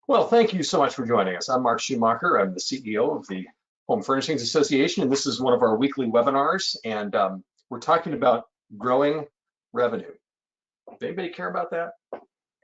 Well, thank you so much for joining us. I'm Mark Schumacher. I'm the CEO of the Home Furnishings Association, and this is one of our weekly webinars. And we're talking about growing revenue. Does anybody care about that?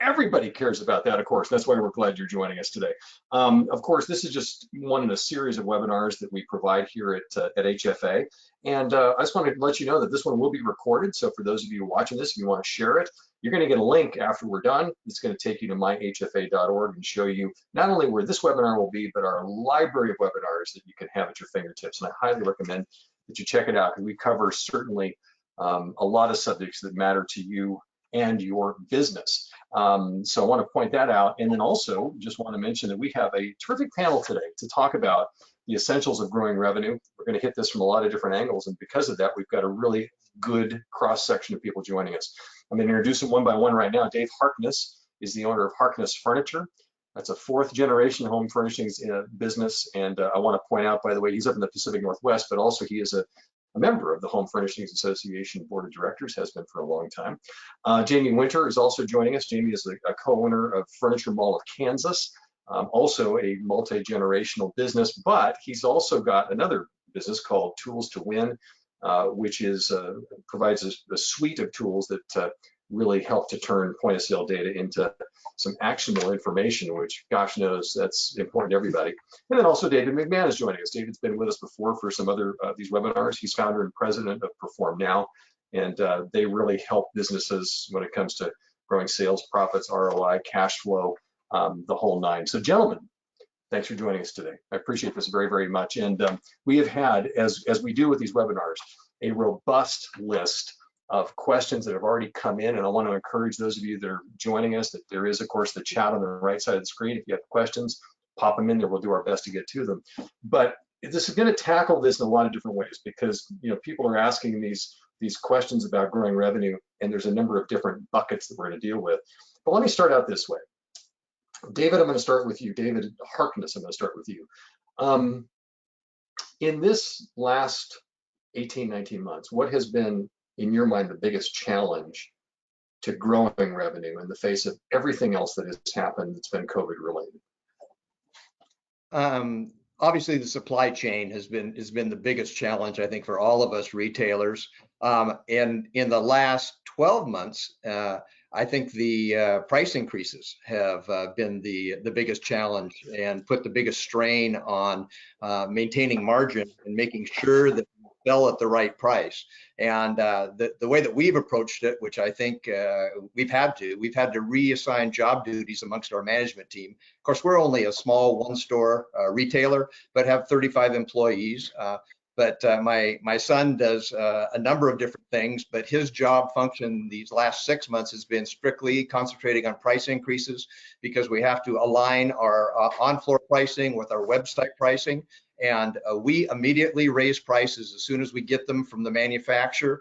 Everybody cares about that, of course. That's why we're glad you're joining us today. Of course, this is just one in a series of webinars that we provide here at HFA. And I just want to let you know that this one will be recorded. So for those of you watching this, if you want to share it, you're going to get a link after we're done. It's going to take you to myhfa.org and show you not only where this webinar will be, but our library of webinars that you can have at your fingertips. And I highly recommend that you check it out, because we cover certainly a lot of subjects that matter to you and your business. So I want to point that out. And then also just want to mention that we have a terrific panel today to talk about the essentials of growing revenue. We're going to hit this from a lot of different angles. And because of that, we've got a really good cross section of people joining us. I'm going to introduce them one by one right now. Dave Harkness is the owner of Harkness Furniture. That's a fourth generation home furnishings business. And I want to point out, by the way, he's up in the Pacific Northwest, but also he is a member of the Home Furnishings Association Board of Directors, has been for a long time. Jamie Winter is also joining us. Jamie is a co-owner of Furniture Mall of Kansas, also a multi-generational business, but he's also got another business called Tools to Win, which is provides a suite of tools that really help to turn point of sale data into some actionable information, which gosh knows that's important to everybody. And then also David McMahon is joining us. David's been with us before for some other these webinars. He's founder and president of Perform Now, and they really help businesses when it comes to growing sales, profits, ROI, cash flow, the whole nine. So gentlemen, thanks for joining us today. I appreciate this very, very much. And we have had, as we do with these webinars, a robust list of questions that have already come in, and I want to encourage those of you that are joining us that there is, of course, the chat on the right side of the screen. If you have questions, pop them in there. We'll do our best to get to them. But this is going to tackle this in a lot of different ways, because people are asking these questions about growing revenue, and there's a number of different buckets that we're going to deal with. But let me start out this way. David, I'm going to start with you. David Harkness, I'm going to start with you. In this last 18, 19 months, what has been, in your mind, the biggest challenge to growing revenue in the face of everything else that has happened that's been COVID related? Obviously, the supply chain has been the biggest challenge, I think, for all of us retailers. And in the last 12 months, I think the price increases have been the biggest challenge and put the biggest strain on maintaining margin and making sure that we sell at the right price. And the way that we've approached it, which I think we've had to reassign job duties amongst our management team. Of course, we're only a small one-store retailer, but have 35 employees. But my son does a number of different things, but his job function these last 6 months has been strictly concentrating on price increases, because we have to align our on-floor pricing with our website pricing. And we immediately raise prices as soon as we get them from the manufacturer.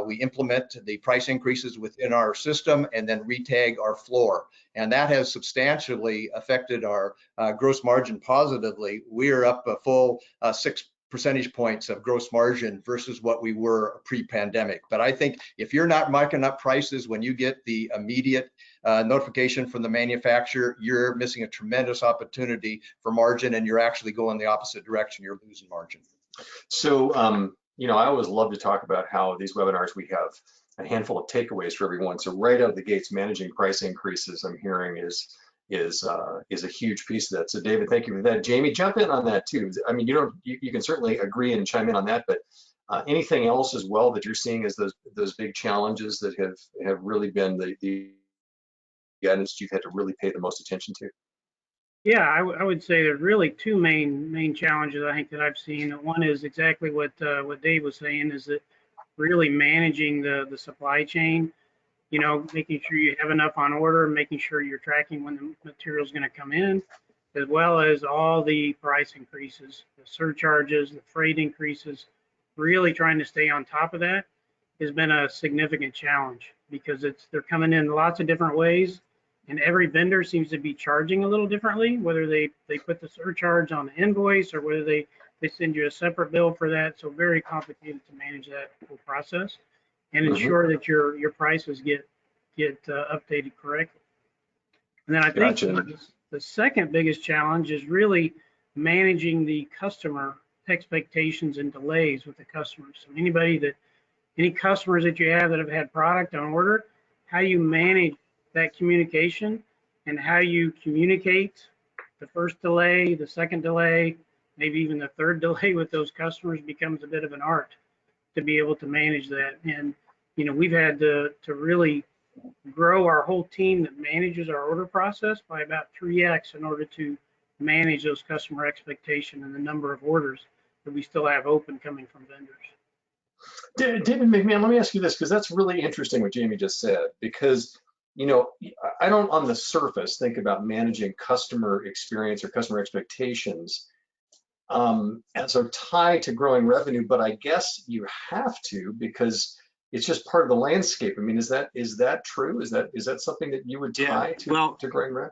We implement the price increases within our system and then retag our floor. And that has substantially affected our gross margin positively. We're up a full 6 percentage points of gross margin versus what we were pre-pandemic. But I think if you're not marking up prices when you get the immediate notification from the manufacturer, you're missing a tremendous opportunity for margin, and you're actually going the opposite direction. You're losing margin. So, I always love to talk about how these webinars, we have a handful of takeaways for everyone. So right out of the gates, managing price increases, I'm hearing is a huge piece of that. So David, thank you for that. Jamie, jump in on that too. I mean, you can certainly agree and chime in on that, but anything else as well that you're seeing as those big challenges that have really been the items you've had to really pay the most attention to? Yeah, I would say there's really two main challenges I think that I've seen. One is exactly what Dave was saying, is that really managing the supply chain. Making sure you have enough on order, making sure you're tracking when the material is going to come in, as well as all the price increases, the surcharges, the freight increases. Really trying to stay on top of that has been a significant challenge, because they're coming in lots of different ways, and every vendor seems to be charging a little differently, whether they put the surcharge on the invoice or whether they send you a separate bill for that. So very complicated to manage that whole process and ensure that your prices get updated correctly. And then I think The second biggest challenge is really managing the customer expectations and delays with the customers. So any customers that you have that have had product on order, how you manage that communication and how you communicate the first delay, the second delay, maybe even the third delay with those customers becomes a bit of an art to be able to manage that. And, we've had to really grow our whole team that manages our order process by about 3x in order to manage those customer expectation and the number of orders that we still have open coming from vendors. David McMahon, let me ask you this, because that's really interesting what Jamie just said, because, I don't on the surface think about managing customer experience or customer expectations as a tie to growing revenue, but I guess you have to, because it's just part of the landscape. I mean, is that true? Is that something that you would tie to growing revenue?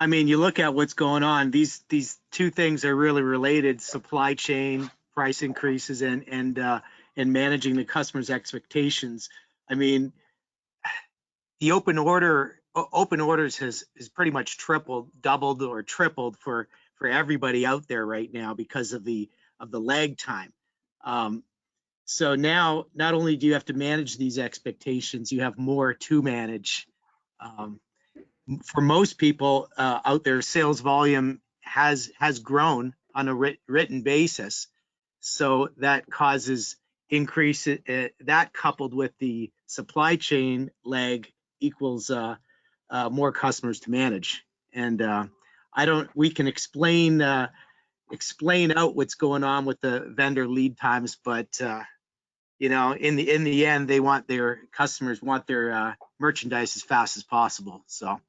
I mean, you look at what's going on. These two things are really related: supply chain, price increases, and managing the customer's expectations. I mean, the open orders has pretty much doubled or tripled for everybody out there right now because of the lag time. So now, not only do you have to manage these expectations, you have more to manage. For most people out there, sales volume has grown on a written basis, so that causes increase. That coupled with the supply chain lag equals more customers to manage. And we can explain out what's going on with the vendor lead times, but in the end, their customers want their merchandise as fast as possible. So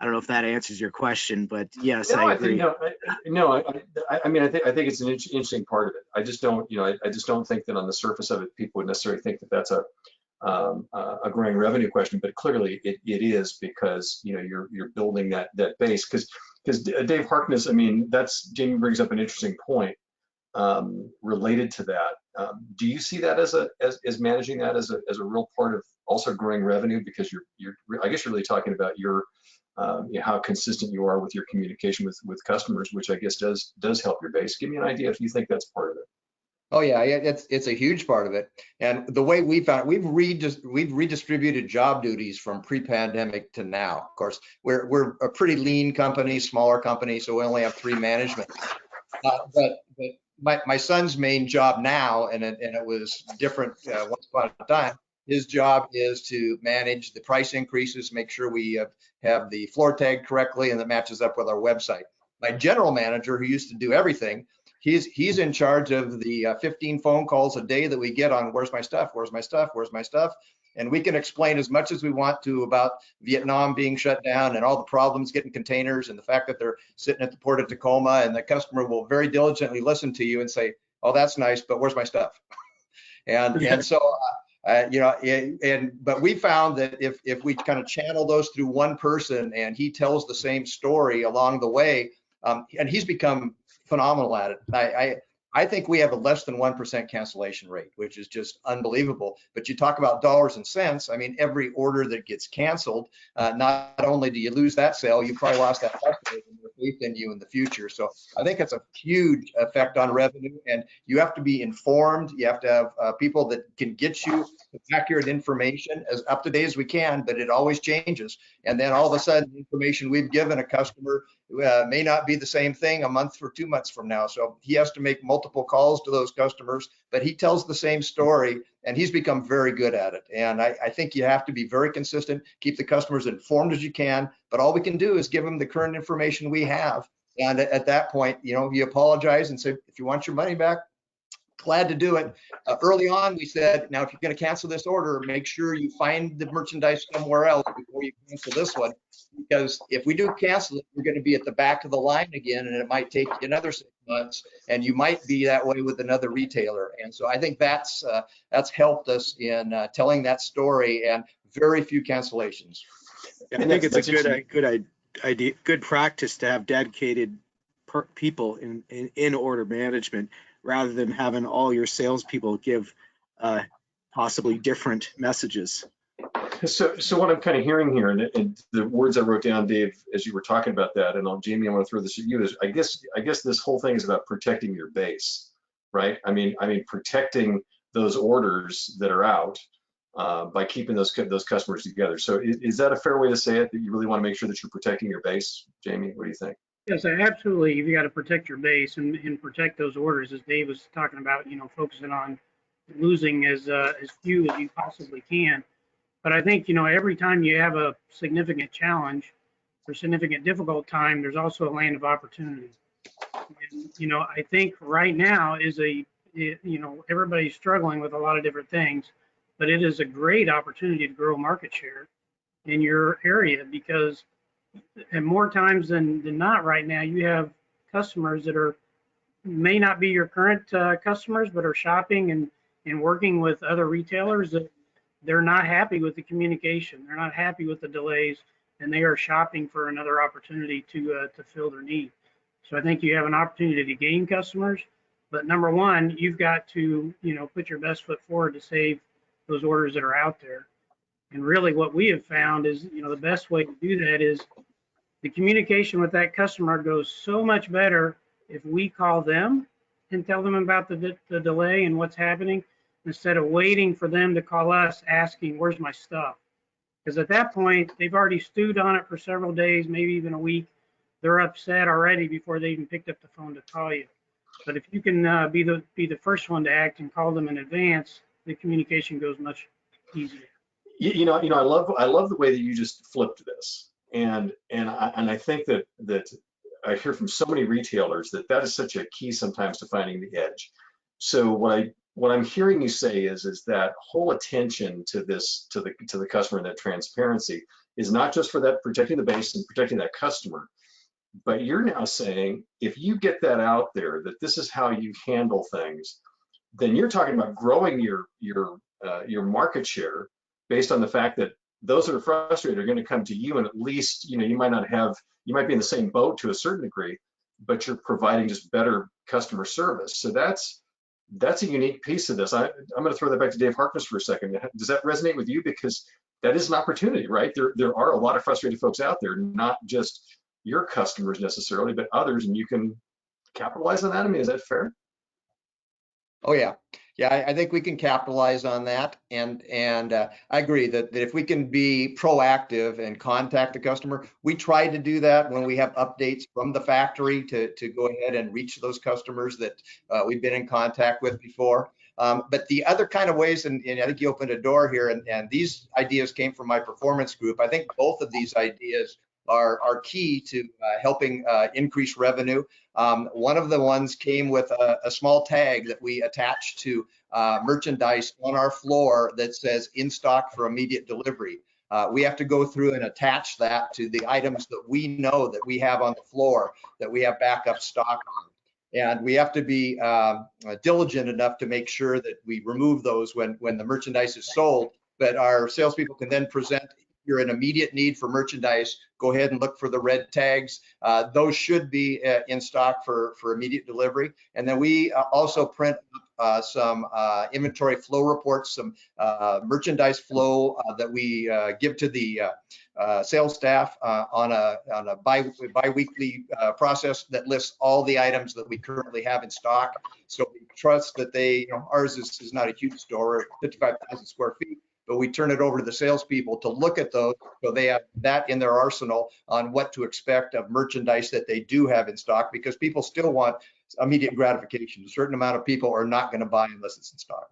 I don't know if that answers your question, but yes, I agree. I mean, I think it's an interesting part of it. I just don't, I just don't think that on the surface of it, people would necessarily think that that's a growing revenue question, but clearly it is, because you're building that base. Because Dave Harkness, I mean, Jamie brings up an interesting point related to that. Do you see that as managing that as a real part of also growing revenue? Because I guess you're really talking about how consistent you are with your communication with customers, which I guess does help your base. Give me an idea if you think that's part of it. Oh yeah, it's a huge part of it. And the way we found, we've redistributed job duties from pre-pandemic to now. Of course, we're a pretty lean company, smaller company, so we only have 3 management. But my son's main job now, and it was different once upon a time. His job is to manage the price increases, make sure we have the floor tag correctly and that matches up with our website. My general manager, who used to do everything, he's in charge of the 15 phone calls a day that we get on where's my stuff, where's my stuff, where's my stuff. And we can explain as much as we want to about Vietnam being shut down and all the problems getting containers and the fact that they're sitting at the port of Tacoma, and the customer will very diligently listen to you and say, oh, that's nice, but where's my stuff? And so but we found that if we kind of channel those through one person and he tells the same story along the way, and he's become phenomenal at it. I think we have a less than 1% cancellation rate, which is just unbelievable. But you talk about dollars and cents. I mean, every order that gets canceled, not only do you lose that sale, you probably lost that customer and their faith in you in the future. So I think it's a huge effect on revenue, and you have to be informed. You have to have people that can get you accurate information as up to date as we can, but it always changes. And then all of a sudden, the information we've given a customer may not be the same thing a month or 2 months from now. So he has to make multiple calls to those customers, but he tells the same story, and he's become very good at it. And I think you have to be very consistent, keep the customers informed as you can, but all we can do is give them the current information we have. And at that point, you apologize and say, if you want your money back, glad to do it. Early on, we said, now, if you're going to cancel this order, make sure you find the merchandise somewhere else before you cancel this one. Because if we do cancel it, you're going to be at the back of the line again, and it might take you another 6 months, and you might be that way with another retailer. And so I think that's helped us in telling that story, and very few cancellations. I think it's a good idea, good practice to have dedicated people in order management, rather than having all your salespeople give possibly different messages. So what I'm kind of hearing here, and the words I wrote down, Dave, as you were talking about that, and Jamie, I want to throw this at you, is I guess this whole thing is about protecting your base, right? I mean protecting those orders that are out by keeping those customers together. So is that a fair way to say it? That you really want to make sure that you're protecting your base, Jamie? What do you think? Yes, absolutely. You've got to protect your base and protect those orders, as Dave was talking about. Focusing on losing as few as you possibly can. But I think every time you have a significant challenge or significant difficult time, there's also a land of opportunity. And I think right now is everybody's struggling with a lot of different things, but it is a great opportunity to grow market share in your area because, and more times than not, right now you have customers that may not be your current customers, but are shopping and working with other retailers that they're not happy with the communication. They're not happy with the delays, and they are shopping for another opportunity to fill their need. So I think you have an opportunity to gain customers, but number one, you've got to put your best foot forward to save those orders that are out there. And really, what we have found is the best way to do that is the communication with that customer goes so much better if we call them and tell them about the delay and what's happening instead of waiting for them to call us asking, where's my stuff? Because at that point, they've already stewed on it for several days, maybe even a week. They're upset already before they even picked up the phone to call you. But if you can be the first one to act and call them in advance, the communication goes much easier. I love the way that you just flipped this, and I think that I hear from so many retailers that is such a key sometimes to finding the edge. So what I'm hearing you say is that whole attention to this to the customer and that transparency is not just for that protecting the base and protecting that customer, but you're now saying if you get that out there that this is how you handle things, then you're talking about growing your market share based on the fact that those that are frustrated are going to come to you, and at least you might be in the same boat to a certain degree, but you're providing just better customer service. So that's a unique piece of this. I'm going to throw that back to Dave Harkness for a second. Does that resonate with you? Because that is an opportunity, right? There are a lot of frustrated folks out there, not just your customers necessarily, but others, and you can capitalize on that. I mean, is that fair? Oh yeah, yeah. I think we can capitalize on that, and I agree that if we can be proactive and contact the customer, we try to do that when we have updates from the factory to go ahead and reach those customers that we've been in contact with before. But the other kind of ways, and I think you opened a door here, and these ideas came from my performance group. I think both of these ideas are key to helping increase revenue. One of the ones came with a small tag that we attach to merchandise on our floor that says in stock for immediate delivery. We have to go through and attach that to the items that we know that we have on the floor that we have backup stock on. And we have to be diligent enough to make sure that we remove those when the merchandise is sold, but our salespeople can then present, you're in immediate need for merchandise, go ahead and look for the red tags. Those should be in stock for immediate delivery. And then we also print some inventory flow reports, some merchandise flow that we give to the sales staff on a bi-weekly process that lists all the items that we currently have in stock. So we trust that ours is not a huge store, 55,000 square feet, but we turn it over to the salespeople to look at those so they have that in their arsenal on what to expect of merchandise that they do have in stock, because people still want immediate gratification. A certain amount of people are not going to buy unless it's in stock.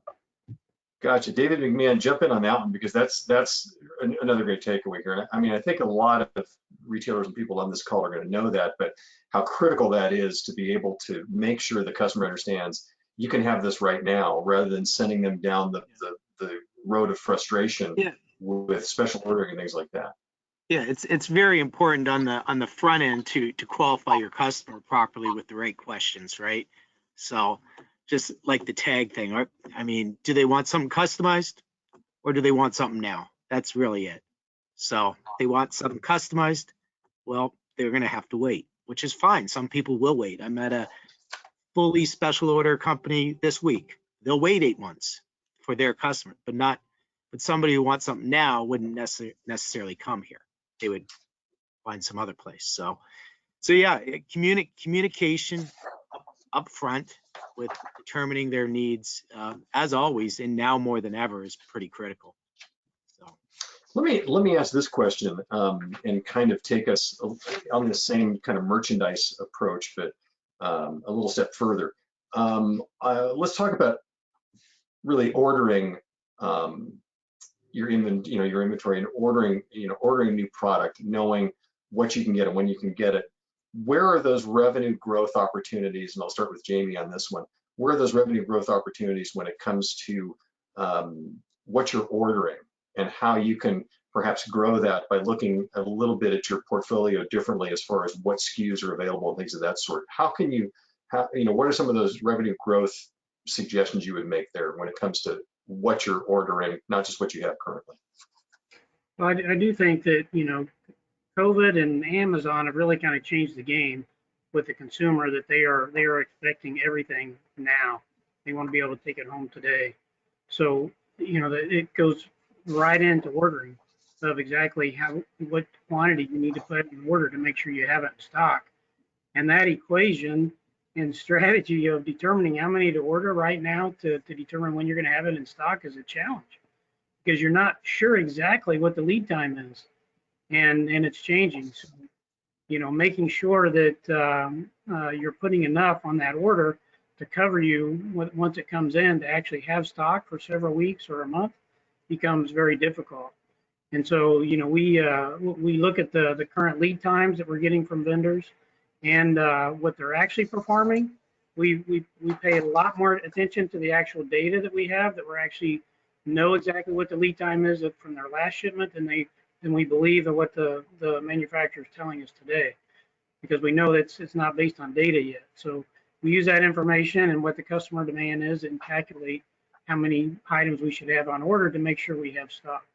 Gotcha. David McMahon, jump in on that one, because that's another great takeaway here. I mean, I think a lot of retailers and people on this call are going to know that, but how critical that is to be able to make sure the customer understands you can have this right now, rather than sending them down the road of frustration with special ordering and things like that. Yeah, it's very important on the front end to qualify your customer properly with the right questions, right? So just like the tag thing, I mean, do they want something customized or do they want something now? That's really it. So if they want something customized, well, they're going to have to wait, which is fine. Some people will wait. I'm at a fully special order company this week. They'll wait 8 months for their customer, but not But somebody who wants something now wouldn't necessarily come here. They would find some other place. So yeah, communication up front with determining their needs, as always, and now more than ever, is pretty critical. So Let me ask this question, and kind of take us on the same kind of merchandise approach, but a little step further. Let's talk about really ordering your inventory, and ordering a new product, knowing what you can get and when you can get it. Where are those revenue growth opportunities? And I'll start with Jamie on this one. Where are those revenue growth opportunities when it comes to what you're ordering, and how you can perhaps grow that by looking a little bit at your portfolio differently as far as what SKUs are available and things of that sort? How can you, what are some of those revenue growth suggestions you would make there when it comes to what you're ordering, not just what you have currently? Well, I do think that, COVID and Amazon have really kind of changed the game with the consumer, that they are expecting everything now. They want to be able to take it home today. So, that it goes right into ordering of exactly what quantity you need to put in order to make sure you have it in stock. And that equation and strategy of determining how many to order right now to determine when you're going to have it in stock is a challenge, because you're not sure exactly what the lead time is, and it's changing. So, making sure that you're putting enough on that order to cover you once it comes in, to actually have stock for several weeks or a month, becomes very difficult. And so, we look at the current lead times that we're getting from vendors, and what they're actually performing. We pay a lot more attention to the actual data that we have, that we're actually know exactly what the lead time is from their last shipment than we believe of what the manufacturer is telling us today, because we know that it's not based on data yet. So we use that information and what the customer demand is, and calculate how many items we should have on order to make sure we have stock.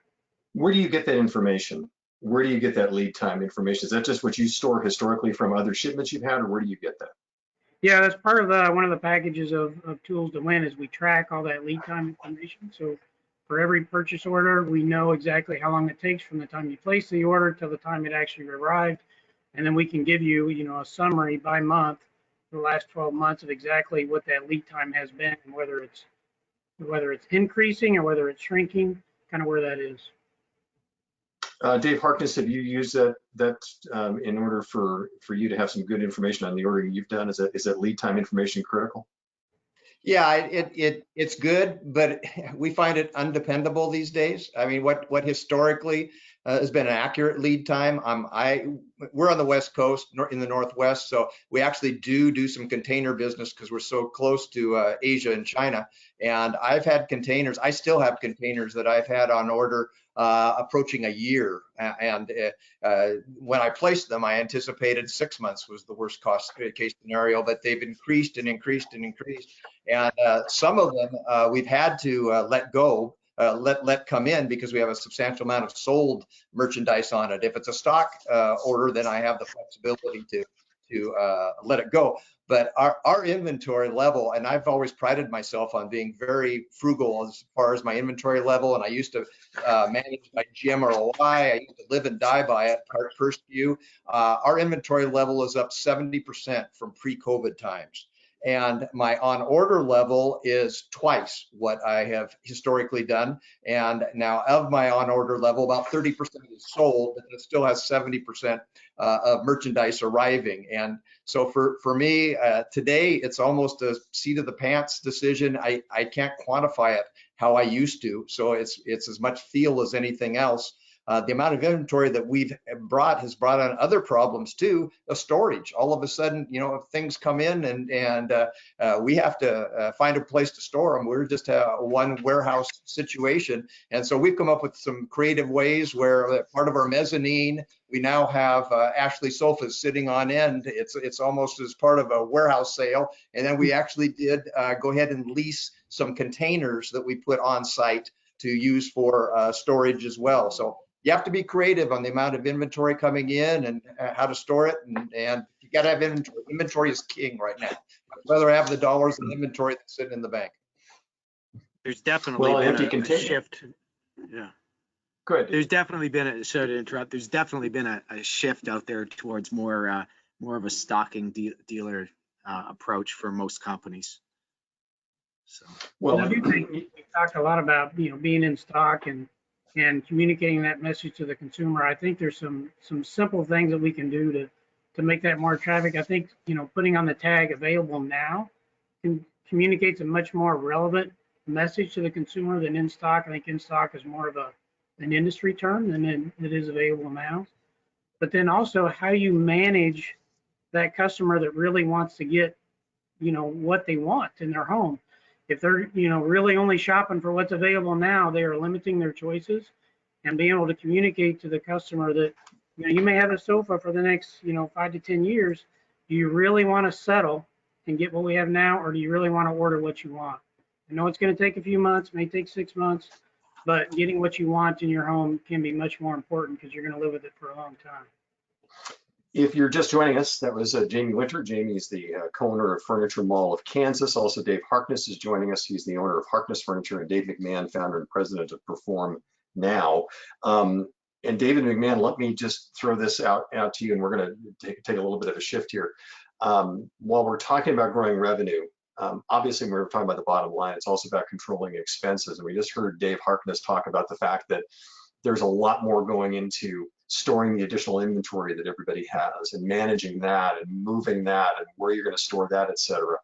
Where do you get that information? Where do you get that lead time information? Is that just what you store historically from other shipments you've had, or where do you get that? Yeah, that's part of one of the packages of tools to win, is we track all that lead time information. So for every purchase order, we know exactly how long it takes from the time you place the order till the time it actually arrived. And then we can give you, a summary by month for the last 12 months of exactly what that lead time has been, and whether it's increasing or whether it's shrinking, kind of where that is. Dave Harkness, have you used that in order for you to have some good information on the ordering you've done? Is that lead time information critical? Yeah, it's good, but we find it undependable these days. I mean, what historically has been an accurate lead time. We're on the West Coast, in the Northwest, so we actually do some container business because we're so close to Asia and China. And I've had containers. I still have containers that I've had on order approaching a year. And when I placed them, I anticipated 6 months was the worst case scenario, but they've increased and increased and increased. And some of them we've had to let go, let come in, because we have a substantial amount of sold merchandise on it. If it's a stock order, then I have the flexibility to let it go. But our inventory level, and I've always prided myself on being very frugal as far as my inventory level, and I used to manage by GMROI. I used to live and die by it, part per SKU. Our inventory level is up 70% from pre-COVID times. And my on order level is twice what I have historically done. And now of my on order level, about 30% is sold, but it still has 70% of merchandise arriving. And so for me, today, it's almost a seat of the pants decision. I can't quantify it how I used to. So it's as much feel as anything else. The amount of inventory that we've has brought on other problems too, storage. All of a sudden, if things come in and we have to find a place to store them. We're just a one warehouse situation. And so we've come up with some creative ways where part of our mezzanine, we now have Ashley sofas sitting on end. It's almost as part of a warehouse sale. And then we actually did go ahead and lease some containers that we put on site to use for storage as well. So you have to be creative on the amount of inventory coming in and how to store it. And you got to have inventory. Inventory is king right now. I'd rather have the dollars in inventory than sitting in the bank. There's definitely been a shift. Yeah. Good. There's definitely been a, sorry to interrupt, there's definitely been a shift out there towards more of a stocking dealer approach for most companies. So, Well, I do think we talked a lot about, being in stock and communicating that message to the consumer. I think there's some simple things that we can do to make that more traffic. I think, putting on the tag available now communicates a much more relevant message to the consumer than in stock. I think in stock is more of an industry term than it is available now. But then also how you manage that customer that really wants to get, what they want in their home. If they're, really only shopping for what's available now, they are limiting their choices, and being able to communicate to the customer that, you may have a sofa for the next, 5 to 10 years. Do you really want to settle and get what we have now, or do you really want to order what you want? I know it's going to take a few months, may take 6 months, but getting what you want in your home can be much more important because you're going to live with it for a long time. if you're just joining us, that was Jamie Winter. Jamie is the co-owner of Furniture Mall of Kansas. Also, Dave Harkness is joining us. He's the owner of Harkness Furniture, and Dave McMahon, founder and president of Perform Now. And David McMahon, let me just throw this out to you, and we're going to take a little bit of a shift here. While we're talking about growing revenue, obviously we're talking about the bottom line. It's also about controlling expenses. And we just heard Dave Harkness talk about the fact that there's a lot more going into storing the additional inventory that everybody has and managing that and moving that and where you're going to store that, et cetera.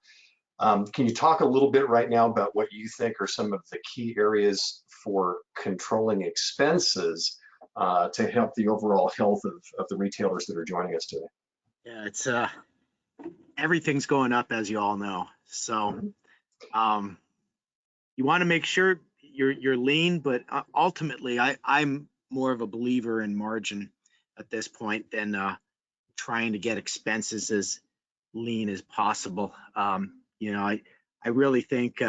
Can you talk a little bit right now about what you think are some of the key areas for controlling expenses to help the overall health of the retailers that are joining us today? yeah, it's everything's going up, as you all know. So you want to make sure you're lean, but ultimately I'm more of a believer in margin at this point than trying to get expenses as lean as possible. I really think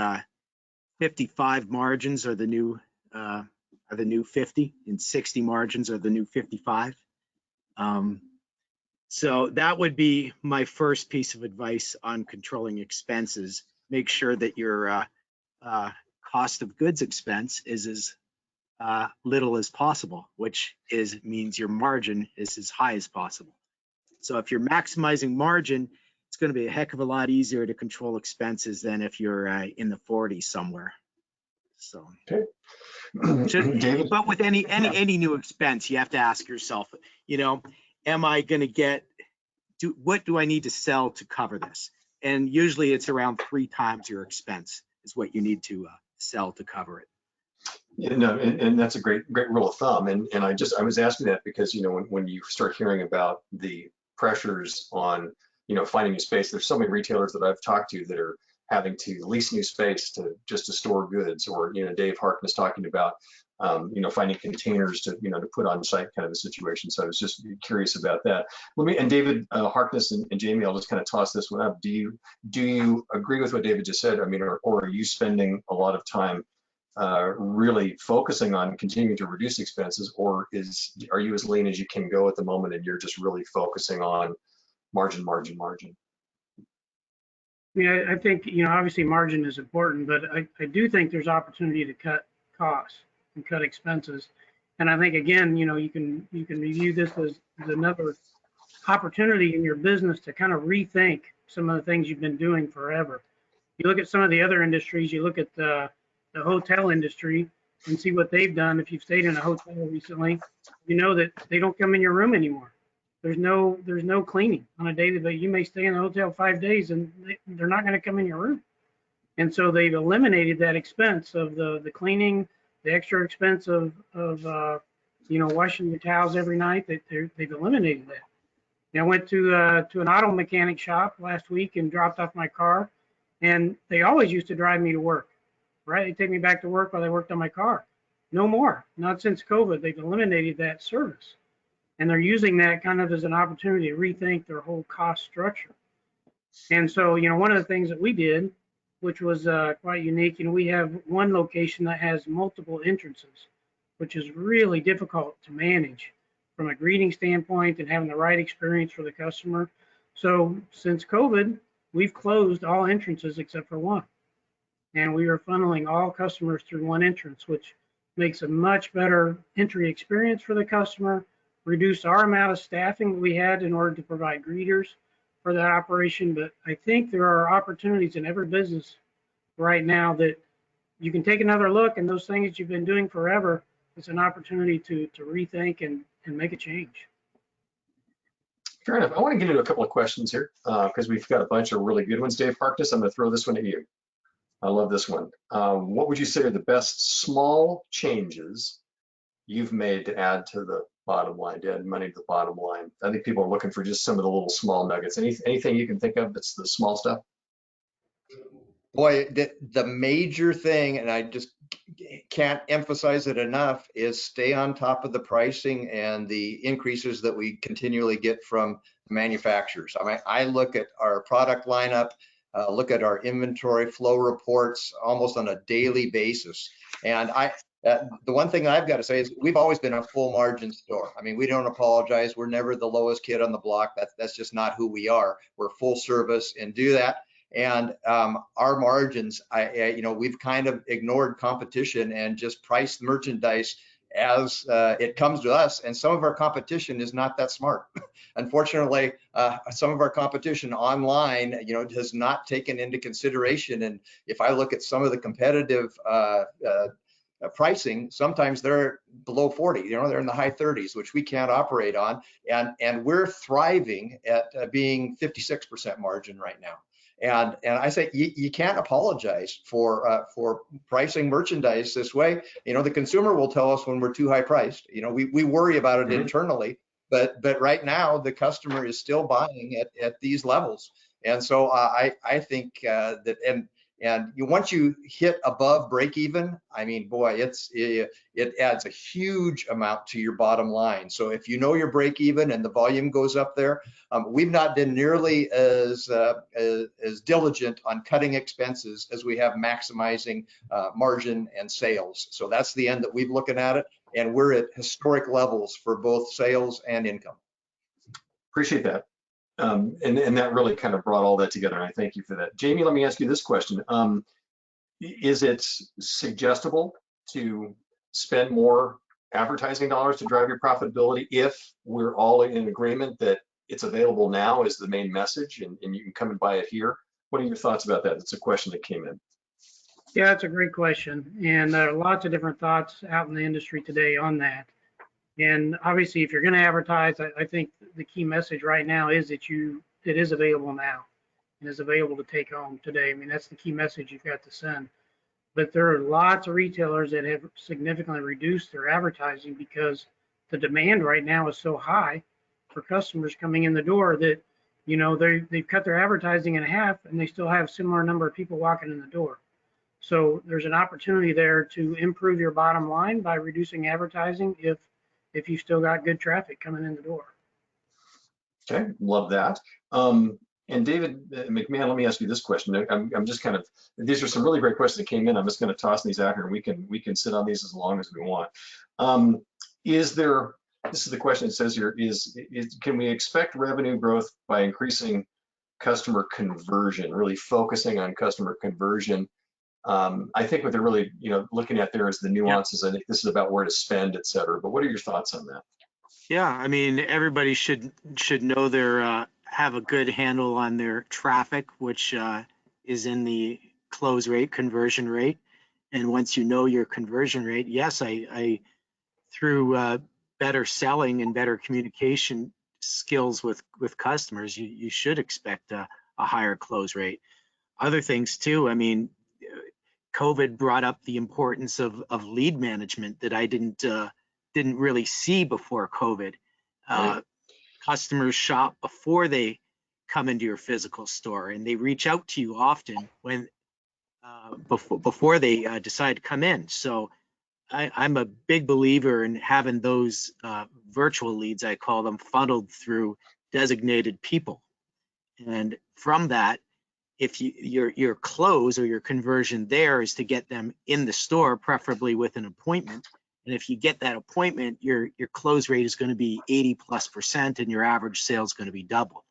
55 margins are the new 50, and 60 margins are the new 55. So that would be my first piece of advice on controlling expenses. Make sure that your cost of goods expense is as little as possible, which means your margin is as high as possible. So if you're maximizing margin, it's going to be a heck of a lot easier to control expenses than if you're in the 40s somewhere. So, okay. David? But with any new expense, you have to ask yourself, am I going to what do I need to sell to cover this? And usually it's around 3 times your expense is what you need to sell to cover it. Yeah, no, and that's a great rule of thumb. And I was asking that because, when you start hearing about the pressures on, finding new space, there's so many retailers that I've talked to that are having to lease new space to store goods, or, Dave Harkness talking about, finding containers to put on site, kind of a situation. So I was just curious about that. And David Harkness and Jamie, I'll just kind of toss this one up. Do you agree with what David just said? I mean, or are you spending a lot of time really focusing on continuing to reduce expenses, or are you as lean as you can go at the moment and you're just really focusing on margin? Yeah, I think, obviously margin is important, but I do think there's opportunity to cut costs and cut expenses. And I think, again, you can review this as another opportunity in your business to kind of rethink some of the things you've been doing forever. You look at some of the other industries, you look at the hotel industry and see what they've done. If you've stayed in a hotel recently, you know that they don't come in your room anymore. There's no cleaning on a daily basis. You may stay in the hotel 5 days and they're not going to come in your room. And so they've eliminated that expense of the cleaning, the extra expense of washing your towels every night. They've eliminated that. I went to an auto mechanic shop last week and dropped off my car, and they always used to drive me to work, right? They take me back to work while they worked on my car. No more, not since COVID. They've eliminated that service. And they're using that kind of as an opportunity to rethink their whole cost structure. And so, one of the things that we did, which was quite unique, we have one location that has multiple entrances, which is really difficult to manage from a greeting standpoint and having the right experience for the customer. So since COVID, we've closed all entrances except for one. And we are funneling all customers through one entrance, which makes a much better entry experience for the customer, reduced our amount of staffing that we had in order to provide greeters for that operation. But I think there are opportunities in every business right now that you can take another look, and those things that you've been doing forever, it's an opportunity to rethink and make a change. Fair enough. I want to get into a couple of questions here because we've got a bunch of really good ones. Dave Harkness, I'm going to throw this one at you. I love this one. What would you say are the best small changes you've made to add to the bottom line, to add money to the bottom line? I think people are looking for just some of the little small nuggets. Anything you can think of that's the small stuff? Boy, the major thing, and I just can't emphasize it enough, is stay on top of the pricing and the increases that we continually get from manufacturers. I mean, I look at our product lineup, look at our inventory flow reports almost on a daily basis. And the one thing I've got to say is we've always been a full margin store. I mean, we don't apologize. We're never the lowest kid on the block. That's just not who we are. We're full service and do that. And our margins, we've kind of ignored competition and just priced merchandise as it comes to us. And some of our competition is not that smart. Unfortunately, some of our competition online, has not taken into consideration. And if I look at some of the competitive pricing, sometimes they're below 40, they're in the high 30s, which we can't operate on. And we're thriving at being 56% margin right now. And I say you can't apologize for pricing merchandise this way. The consumer will tell us when we're too high priced. We worry about it internally, but right now the customer is still buying at these levels. And so I think that once you hit above break even, I mean, boy, it adds a huge amount to your bottom line. So if you know your break even and the volume goes up there, we've not been nearly as diligent on cutting expenses as we have maximizing margin and sales. So that's the end that we've looking at it, and we're at historic levels for both sales and income. Appreciate that. And that really kind of brought all that together, and I thank you for that. Jamie, let me ask you this question. Is it suggestible to spend more advertising dollars to drive your profitability if we're all in agreement that it's available now is the main message and you can come and buy it here? What are your thoughts about that? That's a question that came in. Yeah, that's a great question. And there are lots of different thoughts out in the industry today on that. And obviously, if you're going to advertise, I think the key message right now is that it is available now and is available to take home today. I mean, that's the key message you've got to send. But there are lots of retailers that have significantly reduced their advertising because the demand right now is so high for customers coming in the door that, they've cut their advertising in half and they still have similar number of people walking in the door. So there's an opportunity there to improve your bottom line by reducing advertising if you still got good traffic coming in the door. Okay, love that. And David McMahon, let me ask you this question. I'm just kind of, these are some really great questions that came in. I'm just going to toss these out here and we can sit on these as long as we want. This is the question it says here, can we expect revenue growth by increasing customer conversion, really focusing on customer conversion? I think what they're really, looking at there is the nuances. I think this is about where to spend, et cetera. But what are your thoughts on that? Yeah, I mean, everybody should know have a good handle on their traffic, which is in the close rate, conversion rate. And once you know your conversion rate, yes, I through better selling and better communication skills with customers, you should expect a higher close rate. Other things too, I mean, COVID brought up the importance of lead management that I didn't really see before COVID. Right. Customers shop before they come into your physical store, and they reach out to you often when before they decide to come in. So I'm a big believer in having those virtual leads, I call them, funneled through designated people. And from that, if your close or your conversion there is to get them in the store, preferably with an appointment. And if you get that appointment, your close rate is going to be 80+%, and your average sale is going to be double.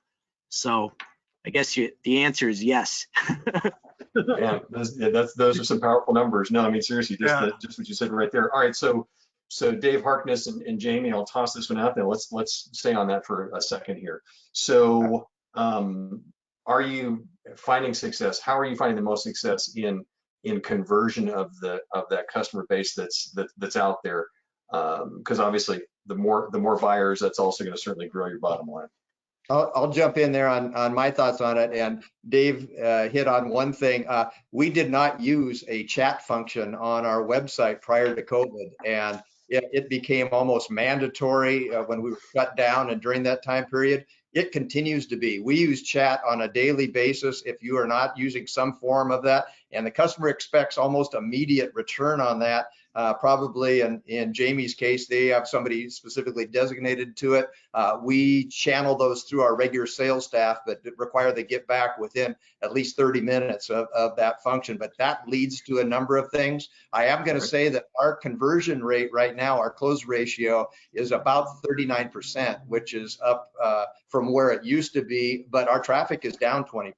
So I guess the answer is yes. Man, those are some powerful numbers. No, I mean, seriously, Yeah. just what you said right there. All right, so Dave Harkness and Jamie, I'll toss this one out there. Let's stay on that for a second here. So, are you finding success? How are you finding the most success in conversion of that customer base that's out there? Because obviously, the more buyers, that's also going to certainly grow your bottom line. I'll jump in there on my thoughts on it. And Dave hit on one thing. We did not use a chat function on our website prior to COVID, and it became almost mandatory when we were shut down and during that time period. It continues to be. We use chat on a daily basis if you are not using some form of that, and the customer expects almost immediate return on that. Probably in Jamie's case, they have somebody specifically designated to it. We channel those through our regular sales staff, but require they get back within at least 30 minutes of that function. But that leads to a number of things. I am going to say that our conversion rate right now, our close ratio, is about 39%, which is up from where it used to be, but our traffic is down 20%.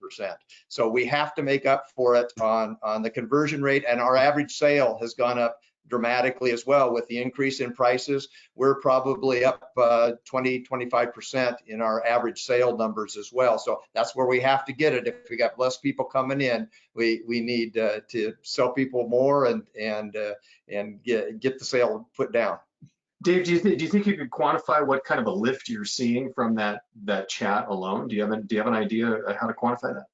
So we have to make up for it on the conversion rate, and our average sale has gone up dramatically as well with the increase in prices. We're probably up 20-25% in our average sale numbers as well. So that's where we have to get it. If we got less people coming in, we need to sell people more and get the sale put down. Dave, do you think you could quantify what kind of a lift you're seeing from that chat alone? Do you have an idea of how to quantify that?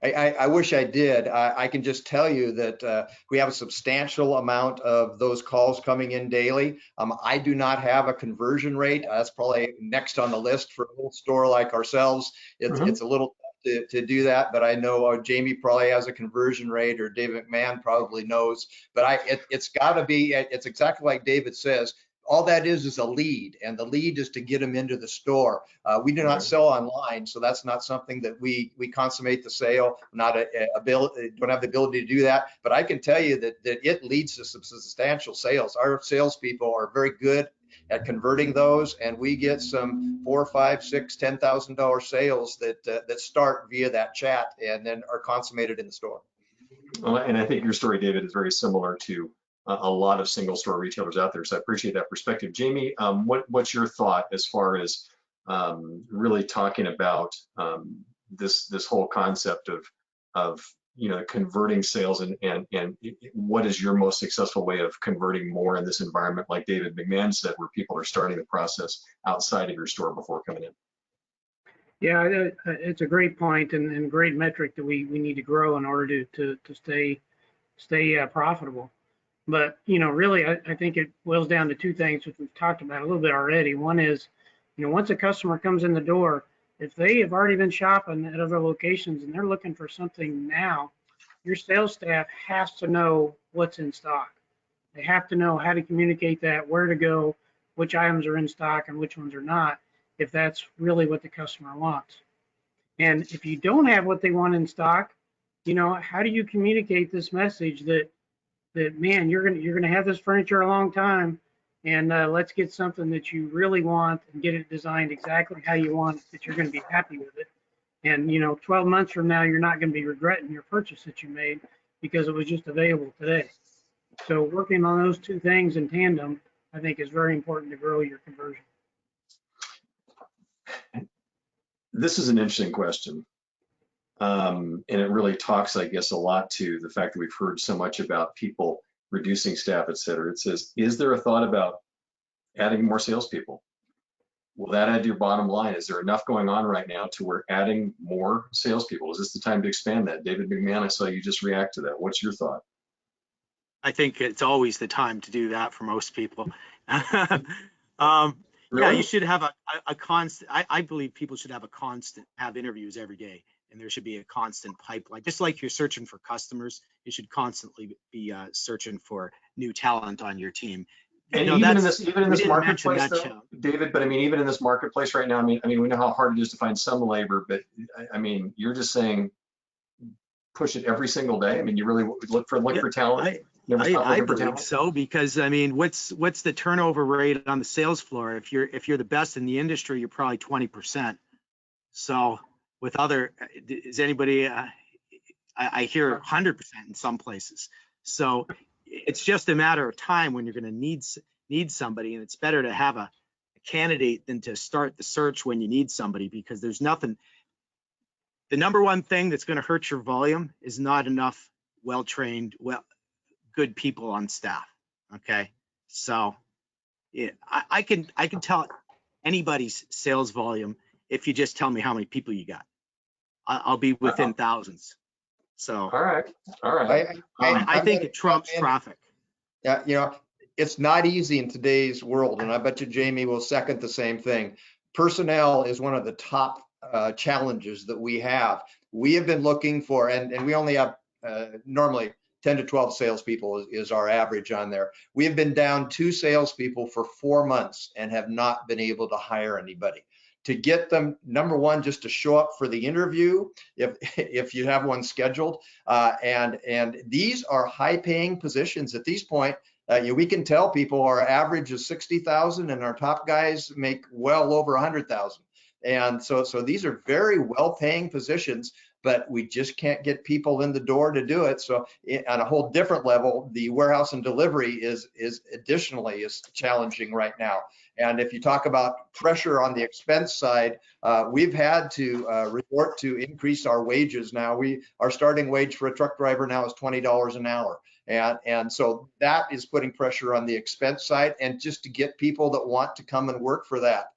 I wish I did. I can just tell you that we have a substantial amount of those calls coming in daily. I do not have a conversion rate. That's probably next on the list for a little store like ourselves. It's a little tough to do that, but I know Jamie probably has a conversion rate, or Dave McMahon probably knows. But it's got to be. It's exactly like David says. All that is a lead, and the lead is to get them into the store. We do not sell online, so that's not something that we consummate the sale. Don't have the ability to do that. But I can tell you that it leads to some substantial sales. Our salespeople are very good at converting those, and we get some $4, $5, $6, $10,000 sales that start via that chat and then are consummated in the store. Well, and I think your story, David, is very similar to a lot of single store retailers out there. So I appreciate that perspective. Jamie, what's your thought as far as really talking about this whole concept of converting sales and what is your most successful way of converting more in this environment, like David McMahon said, where people are starting the process outside of your store before coming in? Yeah, it's a great point and great metric that we need to grow in order to stay profitable. But, really, I think it boils down to two things, which we've talked about a little bit already. One is, once a customer comes in the door, if they have already been shopping at other locations and they're looking for something now, your sales staff has to know what's in stock. They have to know how to communicate that, where to go, which items are in stock and which ones are not, if that's really what the customer wants. And if you don't have what they want in stock, how do you communicate this message that man, you're gonna have this furniture a long time, and let's get something that you really want and get it designed exactly how you want it, that you're going to be happy with it. And 12 months from now, you're not going to be regretting your purchase that you made because it was just available today. So working on those two things in tandem, I think, is very important to grow your conversion. This is an interesting question. And it really talks, I guess, a lot to the fact that we've heard so much about people reducing staff, et cetera. It says, is there a thought about adding more salespeople? Will that add to your bottom line? Is there enough going on right now to where adding more salespeople? Is this the time to expand that? David McMahon, I saw you just react to that. What's your thought? I think it's always the time to do that for most people. Really? Yeah, you should have a constant, I believe people should have interviews every day, and there should be a constant pipeline. Just like you're searching for customers, you should constantly be searching for new talent on your team. And even in this marketplace, though, David, but I mean, even in this marketplace right now, I mean, we know how hard it is to find some labor, but I mean, you're just saying push it every single day. I mean, you really look for talent. I believe so, because I mean, what's the turnover rate on the sales floor? If you're the best in the industry, you're probably 20%. So with is anybody I hear 100% in some places. So it's just a matter of time when you're going to need somebody, and it's better to have a candidate than to start the search when you need somebody, because there's nothing. The number one thing that's going to hurt your volume is not enough well-trained, good people on staff. Okay, so yeah, I can tell anybody's sales volume if you just tell me how many people you got. I'll be within thousands. So All right. All right. I think it trumps traffic. Yeah, you know, it's not easy in today's world, and I bet you Jamie will second the same thing. Personnel is one of the top challenges that we have. We have been looking for, and we only have normally 10 to 12 salespeople is our average on there. We have been down 2 salespeople for 4 months and have not been able to hire anybody. To get them, number one, just to show up for the interview, if you have one scheduled, and these are high-paying positions at this point. We can tell people our average is 60,000, and our top guys make well over 100,000. And so these are very well-paying positions, but we just can't get people in the door to do it. So on a whole different level, the warehouse and delivery is additionally challenging right now. And if you talk about pressure on the expense side, we've had to resort to increase our wages now. Our starting wage for a truck driver now is $20 an hour. And so that is putting pressure on the expense side, and just to get people that want to come and work for that.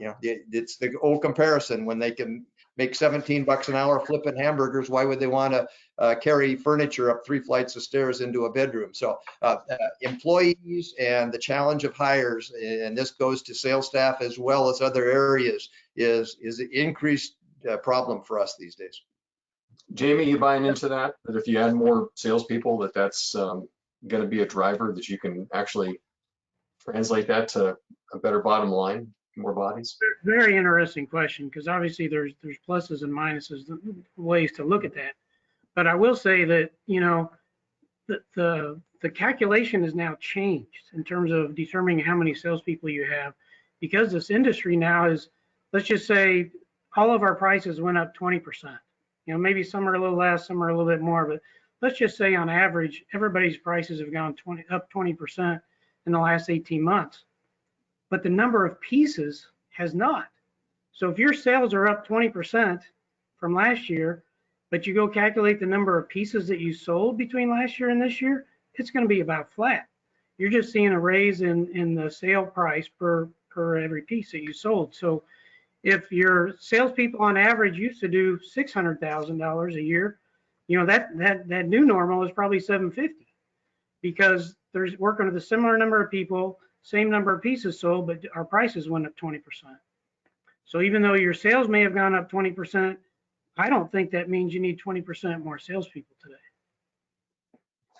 It's the old comparison: when they can make $17 an hour flipping hamburgers, why would they want to carry furniture up 3 flights of stairs into a bedroom? So employees and the challenge of hires, and this goes to sales staff as well as other areas, is an increased problem for us these days. Jamie, you buying into that? That if you add more salespeople, that's going to be a driver, that you can actually translate that to a better bottom line, more bodies? Very interesting question, because obviously there's pluses and minuses, ways to look at that. But I will say that, the calculation has now changed in terms of determining how many salespeople you have, because this industry now is, let's just say all of our prices went up 20%. Maybe some are a little less, some are a little bit more, but let's just say on average, everybody's prices have gone up 20% in the last 18 months. But the number of pieces has not. So if your sales are up 20% from last year, but you go calculate the number of pieces that you sold between last year and this year, it's going to be about flat. You're just seeing a raise in the sale price per every piece that you sold. So if your salespeople on average used to do $600,000 a year, that new normal is probably 750, because there's working with a similar number of people, same number of pieces sold, but our prices went up 20%. So even though your sales may have gone up 20%, I don't think that means you need 20% more salespeople today.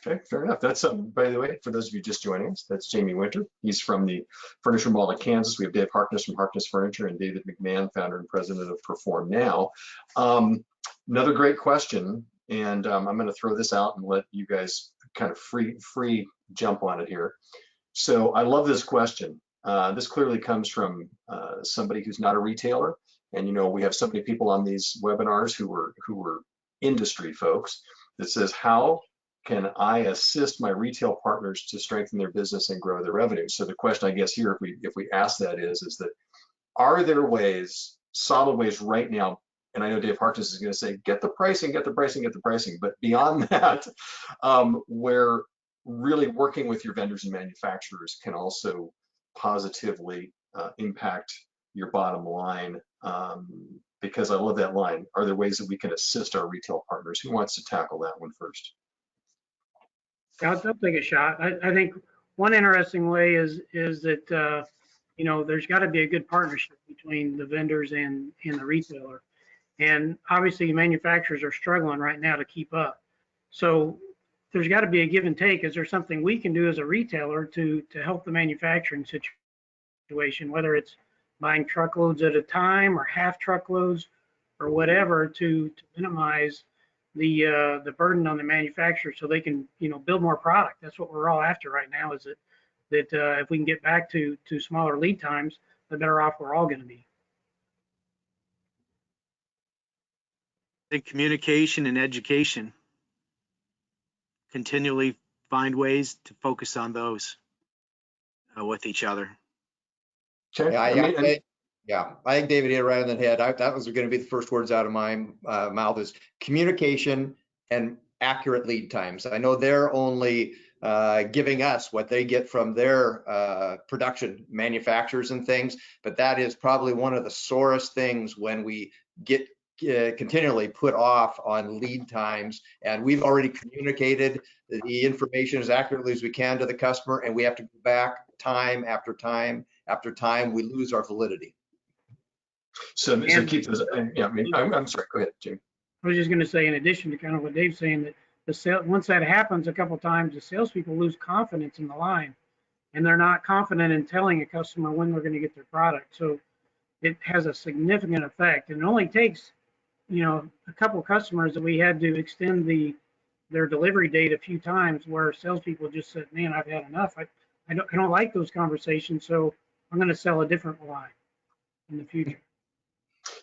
Okay, fair enough. That's, by the way, for those of you just joining us, that's Jamie Winter. He's from the Furniture Mall of Kansas. We have Dave Harkness from Harkness Furniture, and David McMahon, founder and president of Perform Now. Another great question, and I'm going to throw this out and let you guys kind of free jump on it here. So I love this question. This clearly comes from somebody who's not a retailer, and we have so many people on these webinars who were industry folks, that says, how can I assist my retail partners to strengthen their business and grow their revenue? So the question, I guess, here, if we ask that is that, are there ways, solid ways right now, and I know Dave Harkness is going to say, get the pricing, but beyond that, where really working with your vendors and manufacturers can also positively impact your bottom line? Because I love that line. Are there ways that we can assist our retail partners? Who wants to tackle that one first? I'll take a shot. I think one interesting way is that there's got to be a good partnership between the vendors and the retailer, and obviously manufacturers are struggling right now to keep up. So there's got to be a give and take. Is there something we can do as a retailer to help the manufacturing situation, whether it's buying truckloads at a time or half truckloads or whatever, to minimize the burden on the manufacturer, so they can build more product? That's what we're all after right now, is that if we can get back to smaller lead times, the better off we're all going to be. think communication and education, continually find ways to focus on those with each other. Okay. I think David hit it right on the head. That was going to be the first words out of my mouth is communication and accurate lead times. I know they're only giving us what they get from their production manufacturers and things, but that is probably one of the sorest things when we get continually put off on lead times, and we've already communicated the information as accurately as we can to the customer, and we have to go back time after time after time. We lose our validity. So keep those. Yeah, I mean, I'm sorry. Go ahead, Jim. I was just going to say, in addition to kind of what Dave's saying, that once that happens a couple of times, the salespeople lose confidence in the line, and they're not confident in telling a customer when they're going to get their product. So it has a significant effect, and it only takes, a couple of customers that we had to extend their delivery date a few times, where salespeople just said, "Man, I've had enough. I don't like those conversations, so I'm going to sell a different line in the future."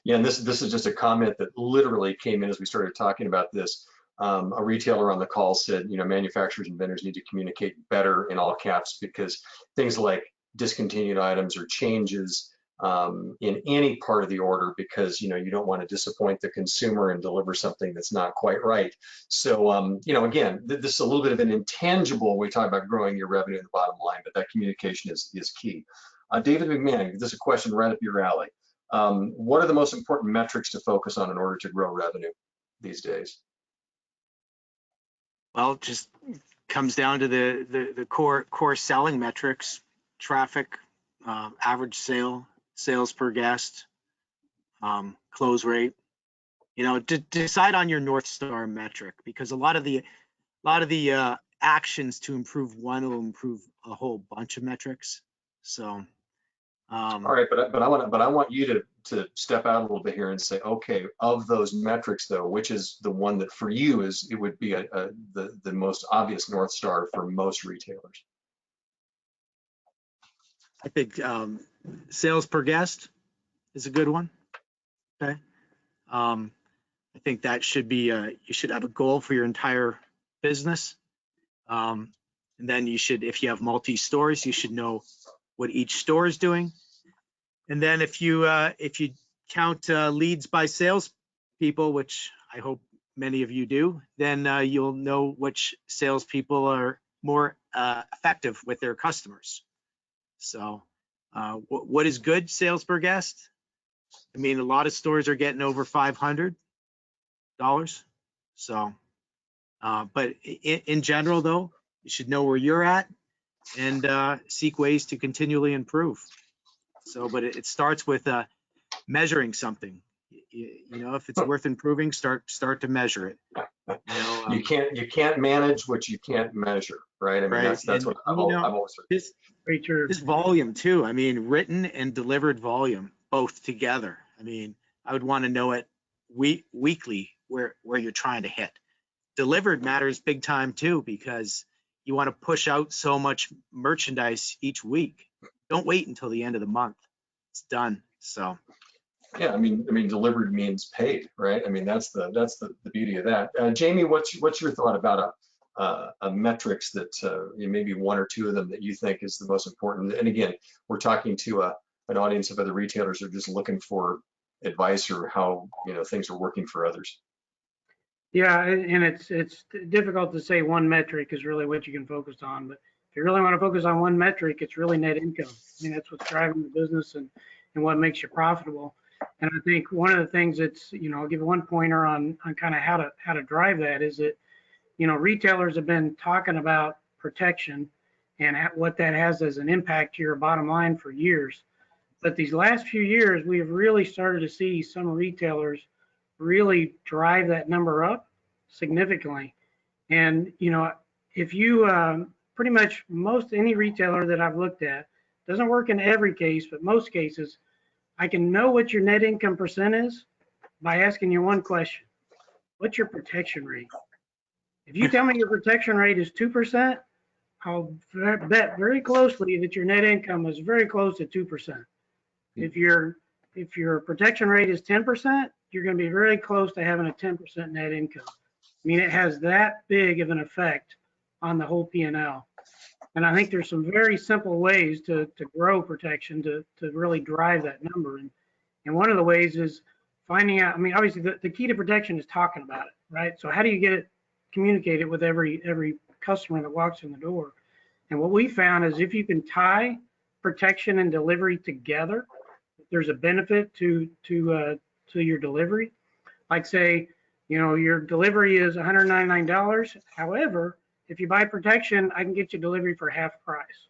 Yeah, and this is just a comment that literally came in as we started talking about this. A retailer on the call said, manufacturers and vendors need to communicate better, in all caps, because things like discontinued items or changes in any part of the order, because you don't want to disappoint the consumer and deliver something that's not quite right. So again, this is a little bit of an intangible when we talk about growing your revenue in the bottom line, but that communication is key. David McMahon, this is a question right up your alley. What are the most important metrics to focus on in order to grow revenue these days? Well, it just comes down to the core selling metrics: traffic, average sales per guest, close rate. Decide on your North Star metric, because a lot of the actions to improve one will improve a whole bunch of metrics. So. All right, but I want you to step out a little bit here and say, okay, of those metrics though, which is the one that for you would be the most obvious North Star for most retailers? I think sales per guest is a good one. Okay. I think that should be you should have a goal for your entire business, and then you should, if you have multi-stores, you should know what each store is doing. And then if you count leads by sales people, which I hope many of you do, then you'll know which salespeople are more effective with their customers. So what is good sales per guest? I mean, a lot of stores are getting over $500. So, but in general though, you should know where you're at and seek ways to continually improve. So, but it starts with measuring something. If it's worth improving, start to measure it. You can't manage what you can't measure, right? I mean, right. that's what I've always heard. This volume too. I mean, written and delivered volume both together. I mean, I would want to know it weekly where you're trying to hit. Delivered matters big time too, because you want to push out so much merchandise each week. Don't wait until the end of the month. It's done. So. Yeah, I mean, delivered means paid, right? I mean, that's the beauty of that. Jamie, what's your thought about a metrics that maybe one or two of them that you think is the most important? And again, we're talking to an audience of other retailers who are just looking for advice or how things are working for others. Yeah, and it's difficult to say one metric is really what you can focus on, but if you really want to focus on one metric, it's really net income. I mean, that's what's driving the business and what makes you profitable. And I think one of the things that's, I'll give one pointer on kind of how to drive that is that, retailers have been talking about protection and what that has as an impact to your bottom line for years. But these last few years, we have really started to see some retailers really drive that number up significantly. And, if you pretty much any retailer that I've looked at, doesn't work in every case, but most cases, I can know what your net income percent is by asking you one question. What's your protection rate? If you tell me your protection rate is 2%, I'll bet very closely that your net income is very close to 2%. If your protection rate is 10%, you're going to be very close to having a 10% net income. I mean, it has that big of an effect on the whole P&L. And I think there's some very simple ways to grow protection to really drive that number. And one of the ways is finding out, I mean, obviously the key to protection is talking about it, right? So how do you get it communicated with every customer that walks in the door? And what we found is if you can tie protection and delivery together, there's a benefit to your delivery. Like say, you know, your delivery is $199. However, if you buy protection, I can get you delivery for half price.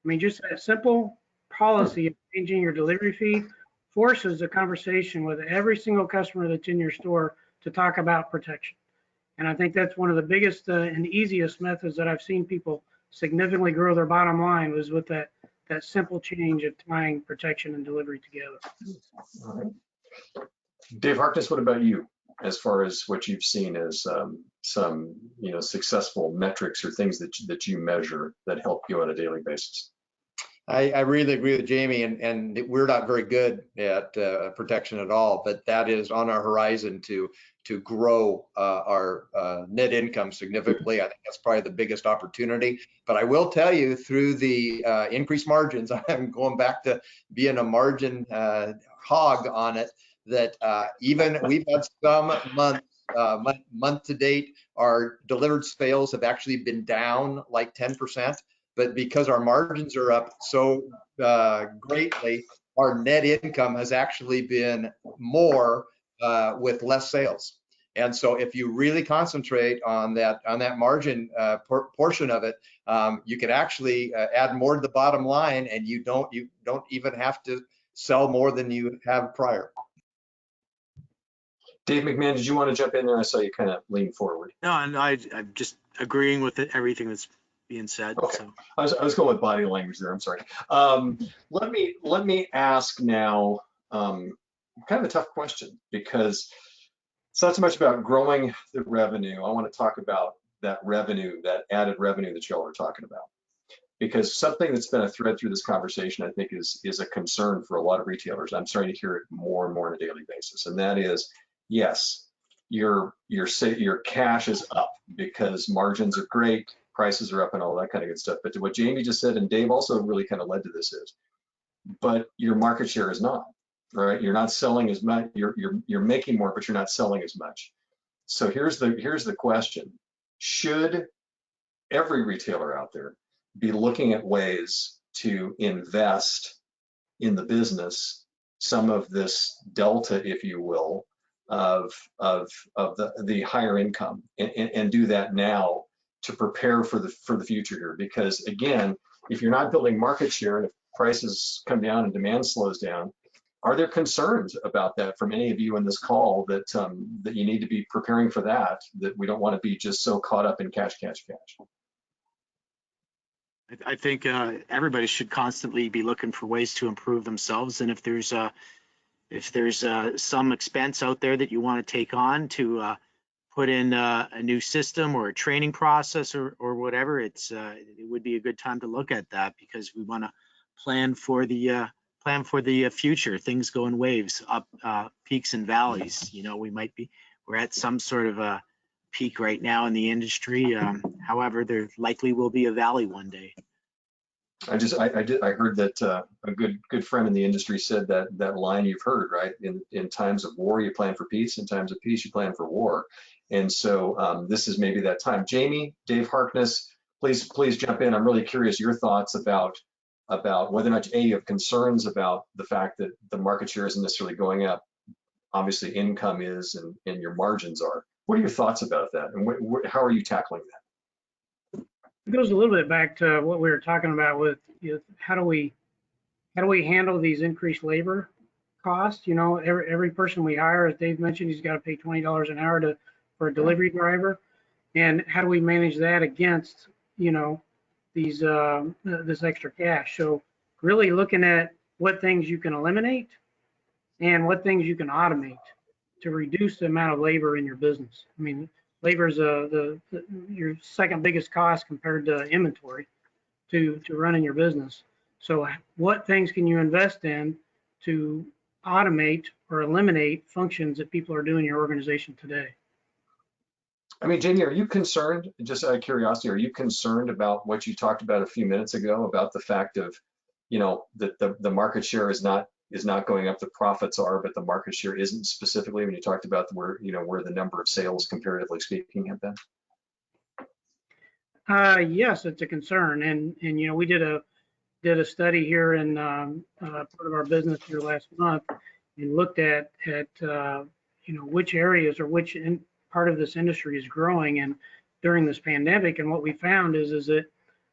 I mean, just a simple policy of changing your delivery fee forces a conversation with every single customer that's in your store to talk about protection. And I think that's one of the biggest and easiest methods that I've seen people significantly grow their bottom line was with that simple change of tying protection and delivery together. All right. Dave Harkness, what about you? As far as what you've seen as some, you know, successful metrics or things that you measure that help you on a daily basis. I really agree with Jamie, and we're not very good at protection at all, but that is on our horizon to grow our net income significantly. I think that's probably the biggest opportunity. But I will tell you, through the increased margins, I'm going back to being a margin hog on it, that even we've had some month to date, our delivered sales have actually been down like 10%. But because our margins are up so greatly, our net income has actually been more with less sales. And so if you really concentrate on that margin portion of it, you can actually add more to the bottom line, and you don't even have to sell more than you have prior. Dave McMahon, did you want to jump in there? I saw you kind of lean forward. No, and I'm just agreeing with everything that's being said. Okay. So. I was going with body language there. I'm sorry. Let me ask now kind of a tough question, because it's not so much about growing the revenue. I want to talk about that revenue, that added revenue that y'all are talking about, because something that's been a thread through this conversation, I think, is a concern for a lot of retailers. I'm starting to hear it more and more on a daily basis, and that is, yes, your cash is up because margins are great, prices are up, and all that kind of good stuff. But to what Jamie just said, and Dave also really kind of led to this, is, but your market share is not, right? You're not selling as much. You're making more, but you're not selling as much. So here's the question: should every retailer out there be looking at ways to invest in the business some of this delta, if you will, of the higher income, and do that now to prepare for the future here? Because again, if you're not building market share and if prices come down and demand slows down, are there concerns about that from any of you in this call that that you need to be preparing for that we don't want to be just so caught up in cash? I think everybody should constantly be looking for ways to improve themselves, and if there's some expense out there that you want to take on to put in a new system or a training process or whatever, it would be a good time to look at that, because we want to plan for the future. Things go in waves, up peaks and valleys. You know, we're at some sort of a peak right now in the industry. However, there likely will be a valley one day. I heard that a good friend in the industry said that line you've heard, right? In times of war, you plan for peace. In times of peace, you plan for war. And so this is maybe that time. Jamie, Dave Harkness, please jump in. I'm really curious your thoughts about whether or not you have concerns about the fact that the market share isn't necessarily going up. Obviously, income is, and your margins are. What are your thoughts about that, and how are you tackling that? It goes a little bit back to what we were talking about with, you know, how do we handle these increased labor costs? You know, every person we hire, as Dave mentioned, he's got to pay $20 an hour for a delivery driver, and how do we manage that against, you know, these this extra cash? So really looking at what things you can eliminate and what things you can automate to reduce the amount of labor in your business. I mean, labor is your second biggest cost compared to inventory to running your business. So what things can you invest in to automate or eliminate functions that people are doing in your organization today. I mean, Jamie, are you concerned, just out of curiosity, are you concerned about what you talked about a few minutes ago about the fact of, that the market share is not going up, the profits are, but the market share isn't, specifically when you talked about where the number of sales, comparatively speaking, have been? Yes, it's a concern, and we did a study here in part of our business here last month, and looked at which areas or which part of this industry is growing and during this pandemic. And what we found is that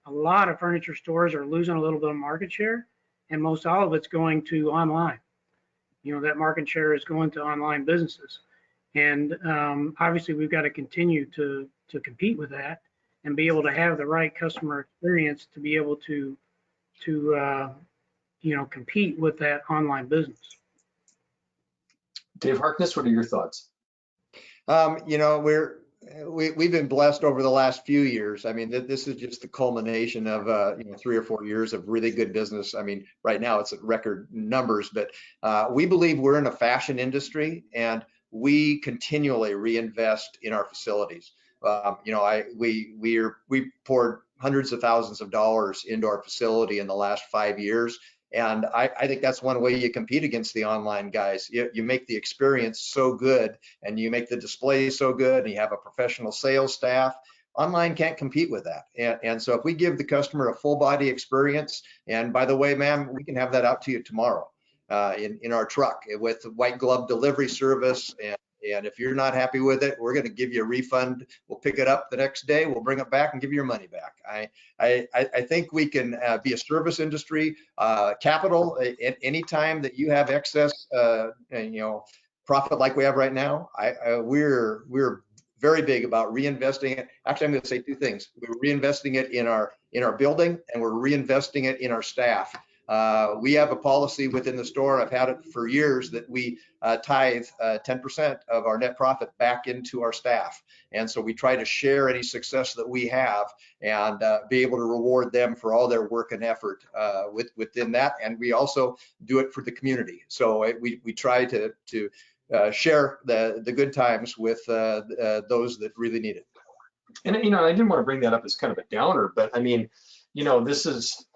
a lot of furniture stores are losing a little bit of market share, and most all of it's going to online. That market share is going to online businesses, and obviously we've got to continue to compete with that and be able to have the right customer experience to be able to compete with that online business. Dave Harkness, what are your thoughts? We've been blessed over the last few years. I mean, this is just the culmination of 3 or 4 years of really good business. I mean, right now it's at record numbers, but we believe we're in a fashion industry, and we continually reinvest in our facilities. We poured hundreds of thousands of dollars into our facility in the last 5 years. And I think that's one way you compete against the online guys. You make the experience so good, and you make the display so good, and you have a professional sales staff. Online can't compete with that. And so if we give the customer a full body experience, and by the way, ma'am, we can have that out to you tomorrow in our truck with white glove delivery service. And if you're not happy with it, we're going to give you a refund. We'll pick it up the next day. We'll bring it back and give you your money back. I think we can be a service industry. Capital, anytime that you have excess, profit like we have right now, we're very big about reinvesting it. Actually, I'm going to say 2 things. We're reinvesting it in our building, and we're reinvesting it in our staff. We have a policy within the store, I've had it for years, that we tithe 10% of our net profit back into our staff. And so we try to share any success that we have and be able to reward them for all their work and effort within that. And we also do it for the community. So we try to share the good times with those that really need it. And I didn't want to bring that up as kind of a downer, but I mean, this is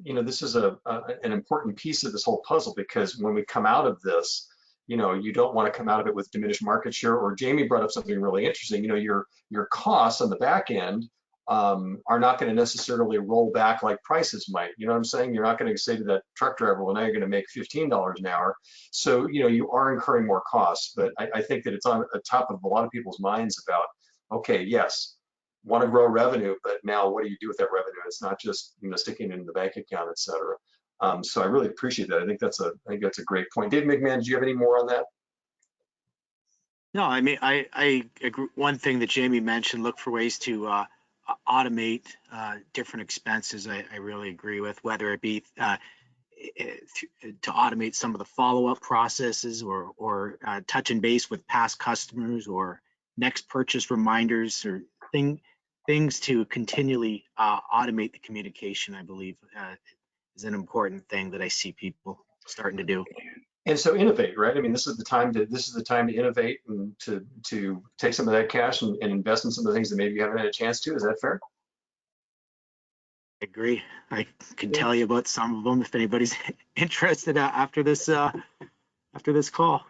an important piece of this whole puzzle, because when we come out of this, you don't want to come out of it with diminished market share. Or Jamie brought up something really interesting. Your costs on the back end are not going to necessarily roll back like prices might. You know what I'm saying? You're not going to say to that truck driver, well, now you're going to make $15 an hour. So you are incurring more costs. But I think that it's on the top of a lot of people's minds about, okay, yes, want to grow revenue, but now what do you do with that revenue? It's not just sticking it in the bank account, et cetera. So I really appreciate that. I think that's a great point. Dave McMahon, do you have any more on that? No, I mean, I agree. One thing that Jamie mentioned, look for ways to automate different expenses. I really agree with, whether it be to automate some of the follow-up processes, or touch and base with past customers, or next purchase reminders, or things to continually automate the communication, I believe, is an important thing that I see people starting to do. And so innovate, right? I mean, this is the time to innovate and to take some of that cash and invest in some of the things that maybe you haven't had a chance to. Is that fair? I agree. I can tell you about some of them if anybody's interested after this call.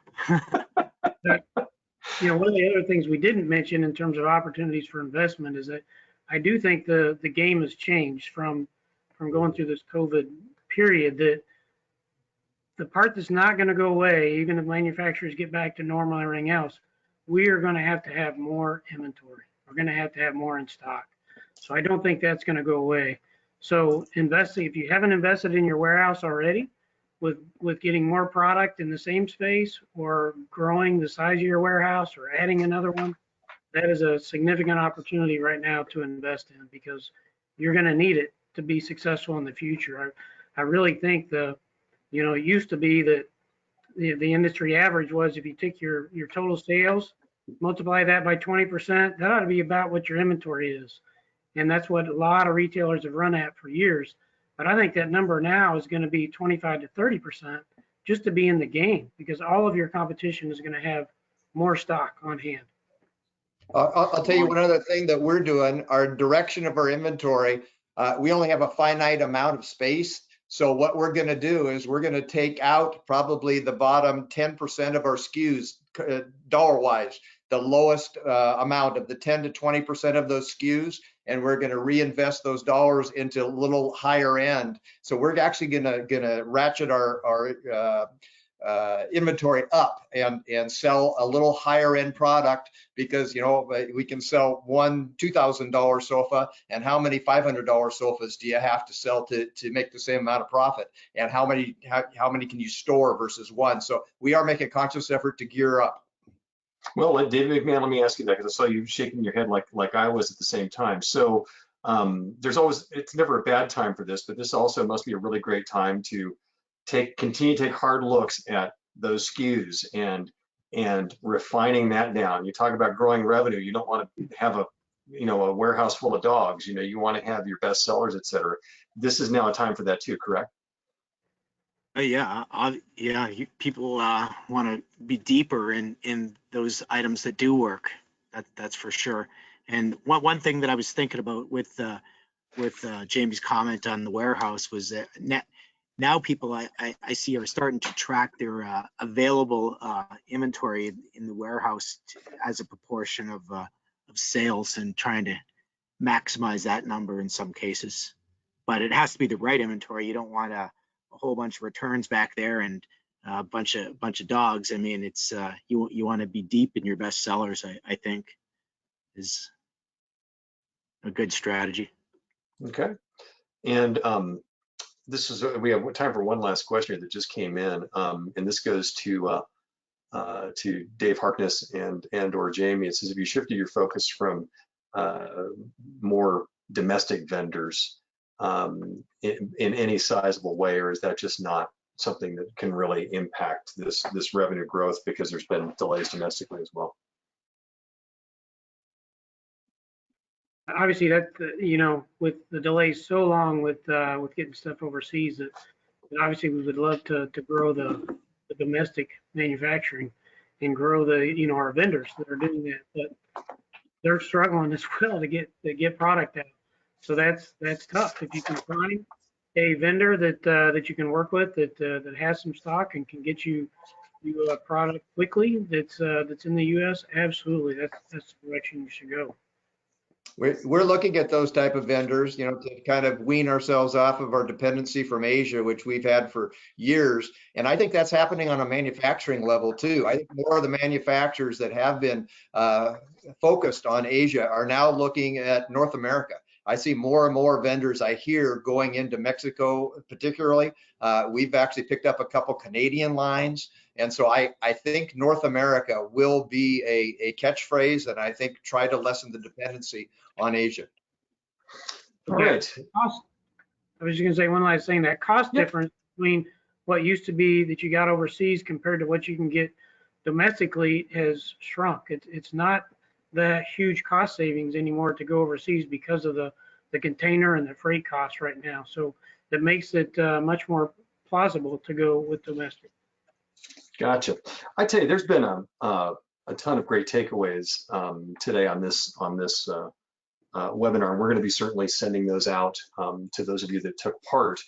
One of the other things we didn't mention in terms of opportunities for investment is that I do think the game has changed from going through this COVID period, that the part that's not going to go away, even if manufacturers get back to normal and everything else, we are going to have more inventory. We're going to have more in stock. So I don't think that's going to go away. So investing, if you haven't invested in your warehouse already, with getting more product in the same space, or growing the size of your warehouse, or adding another one, that is a significant opportunity right now to invest in, because you're going to need it to be successful in the future. I really think it used to be that the industry average was, if you take your total sales, multiply that by 20%, that ought to be about what your inventory is. And that's what a lot of retailers have run at for years. But I think that number now is going to be 25 to 30%, just to be in the game, because all of your competition is going to have more stock on hand. I'll tell you one other thing that we're doing, our direction of our inventory, we only have a finite amount of space. So what we're going to do is we're going to take out probably the bottom 10% of our SKUs, dollar-wise, the lowest amount of the 10 to 20% of those SKUs, and we're going to reinvest those dollars into a little higher end. So we're actually going to ratchet our inventory up and sell a little higher end product, because we can sell one $2,000 sofa, and how many $500 sofas do you have to sell to make the same amount of profit, and how many can you store versus one? So we are making a conscious effort to gear up. Well, David McMahon, let me ask you that, because I saw you shaking your head like I was at the same time. So it's never a bad time for this, but this also must be a really great time to continue to take hard looks at those SKUs and refining that down. You talk about growing revenue. You don't want to have a warehouse full of dogs. You want to have your best sellers, et cetera. This is now a time for that too, correct? Yeah, people want to be deeper in those items that do work. That's for sure. And one thing that I was thinking about with Jamie's comment on the warehouse was that now people I see are starting to track their available inventory in the warehouse as a proportion of sales, and trying to maximize that number in some cases. But it has to be the right inventory. You don't want a whole bunch of returns back there and a bunch of dogs. I mean, it's you want to be deep in your best sellers. I think is a good strategy. Okay. And we have time for one last question that just came in, and this goes to Dave Harkness and or Jamie. It says, if you shifted your focus from more domestic vendors in any sizable way, or is that just not something that can really impact this revenue growth, because there's been delays domestically as well? Obviously, that with the delays so long with getting stuff overseas, that obviously we would love to grow the domestic manufacturing and grow our vendors that are doing that, but they're struggling as well to get product out. So that's tough. If you can find a vendor that you can work with that has some stock and can get you a product quickly that's in the U.S., absolutely, that's the direction you should go. We're looking at those type of vendors, to kind of wean ourselves off of our dependency from Asia, which we've had for years. And I think that's happening on a manufacturing level too. I think more of the manufacturers that have been focused on Asia are now looking at North America. I see more and more vendors I hear going into Mexico, particularly. We've actually picked up a couple Canadian lines. And so I think North America will be a catchphrase, and I think try to lessen the dependency on Asia. All right. I was just going to say one last thing. That cost difference between what used to be that you got overseas compared to what you can get domestically has shrunk. It's not the huge cost savings anymore to go overseas because of the container and the freight costs right now. So that makes it much more plausible to go with domestic. Gotcha. I tell you, there's been a ton of great takeaways today on this webinar. We're going to be certainly sending those out to those of you that took part.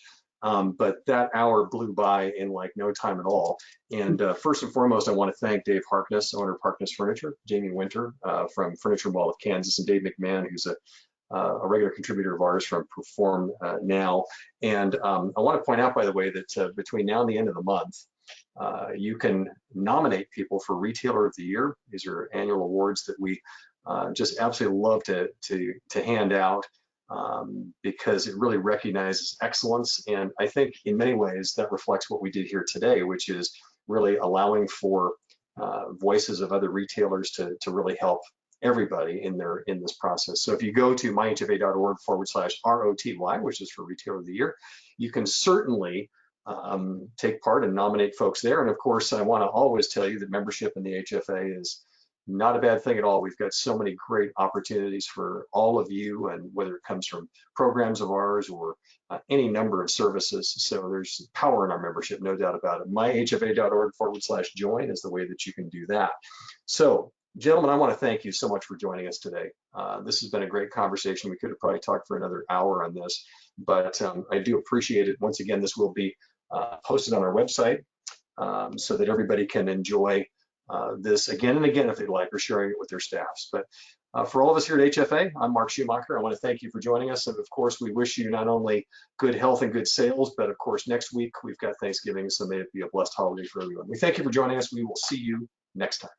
But that hour blew by in like no time at all. And first and foremost, I want to thank Dave Harkness, owner of Harkness Furniture, Jamie Winter from Furniture Mall of Kansas, and Dave McMahon, who's a regular contributor of ours from Perform Now. And I want to point out, by the way, that between now and the end of the month, you can nominate people for Retailer of the Year. These are annual awards that we just absolutely love to hand out because it really recognizes excellence. And I think in many ways that reflects what we did here today, which is really allowing for voices of other retailers to really help everybody in this process. So if you go to myhfa.org/ROTY, which is for Retailer of the Year, you can certainly take part and nominate folks there. And of course, I want to always tell you that membership in the HFA is not a bad thing at all. We've got so many great opportunities for all of you, and whether it comes from programs of ours or any number of services. So there's power in our membership, no doubt about it. myhfa.org/join is the way that you can do that. So, gentlemen, I want to thank you so much for joining us today. This has been a great conversation. We could have probably talked for another hour on this, but I do appreciate it. Once again, this will be posted on our website so that everybody can enjoy this again and again if they'd like, or sharing it with their staffs. But for all of us here at HFA, I'm Mark Schumacher. I want to thank you for joining us. And of course, we wish you not only good health and good sales, but of course, next week we've got Thanksgiving, so may it be a blessed holiday for everyone. We thank you for joining us. We will see you next time.